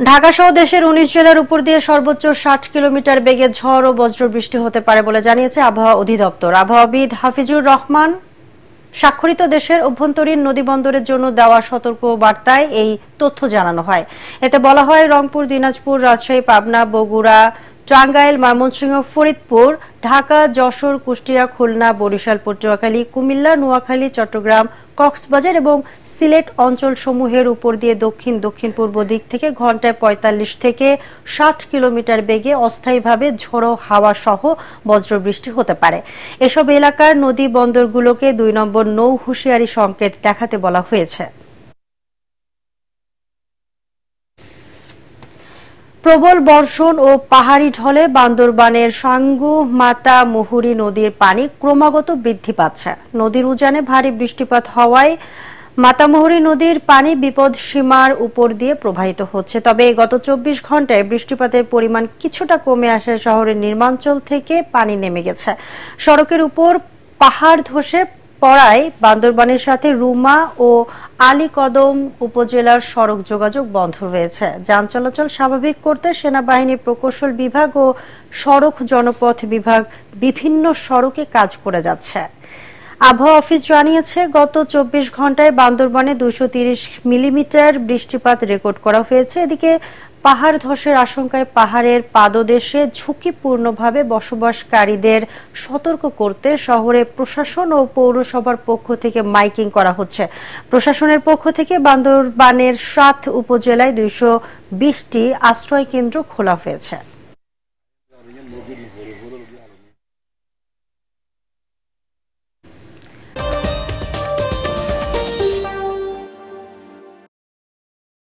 ঢাকা সহ দেশের ১৯ জেলার উপর দিয়ে সর্বোচ্চ ৬০ কিলোমিটার বেগে ঝড় ও বজ্রবৃষ্টি হতে পারে বলে জানিয়েছে আবহাওয়া অধিদপ্তর। আবহাওয়াবিদ হাফিজুর রহমান স্বাক্ষরিত দেশের অভ্যন্তরীণ নদীবন্দরের জন্য দেওয়া সতর্ক বার্তায় এই তথ্য জানানো হয়। এতে বলা হয়, রংপুর, দিনাজপুর, রাজশাহী, পাবনা, বগুড়া, টাঙ্গাইল, ময়মনসিংহ, ফরিদপুর, ঢাকা, যশোর, কুষ্টিয়া, খুলনা, বরিশাল, পটুয়াখালী, কুমিল্লা, নোয়াখালী, চট্টগ্রাম, কক্সবাজার এবং সিলেট অঞ্চলসমূহের উপর দিয়ে দক্ষিণ দক্ষিণ-পূর্ব দিক থেকে ঘন্টায় ৪৫ থেকে ৬০ কিলোমিটার বেগে অস্থায়ীভাবে ঝোড়ো হাওয়া সহ বজ্রবৃষ্টি হতে পারে। এসব এলাকার নদী বন্দরগুলোকে ২ নম্বর নৌ হুঁশিয়ারি সংকেত দেখাতে বলা হয়েছে। প্রবল বর্ষণ ও পাহাড়ি ঢলে বান্দরবানের সাঙ্গু মাতামুহুরী নদীর পানি ক্রমাগত বৃদ্ধি পাচ্ছে। নদীর উজানে ভারী বৃষ্টিপাত হওয়ায় মাতামুহুরী নদীর পানি বিপদসীমার উপর দিয়ে প্রবাহিত হচ্ছে। তবে গত ২৪ ঘন্টায় বৃষ্টিপাতের পরিমাণ কিছুটা কমে আসায় শহরের নিম্নাঞ্চল থেকে পানি নেমে গেছে। সড়কের উপর পাহাড় ধসে পড়ায় বান্দরবানের সাথে রুমা ও আলীকদম উপজেলার সড়ক যোগাযোগ বন্ধ রয়েছে। যান চলাচল স্বাভাবিক করতে সেনাবাহিনী, প্রকৌশল বিভাগ ও সড়ক জনপথ বিভাগ বিভিন্ন সড়কে কাজ করে যাচ্ছে। আবহাওয়া অফিস জানিয়েছে, গত ২৪ ঘন্টায় বান্দরবানে ২৩০ মিলিমিটার বৃষ্টিপাত রেকর্ড করা হয়েছে। এদিকে পাহাড় ধসের আশঙ্কায় পাহাড়ের পাদদেশে ঝুঁকিপূর্ণভাবে বসবাসকারীদের সতর্ক করতে শহরে প্রশাসন ও পৌরসভার পক্ষ থেকে মাইকিং করা হচ্ছে। প্রশাসনের পক্ষ থেকে বান্দরবানের ৭ উপজেলায় ২২০টি আশ্রয় কেন্দ্র খোলা হয়েছে।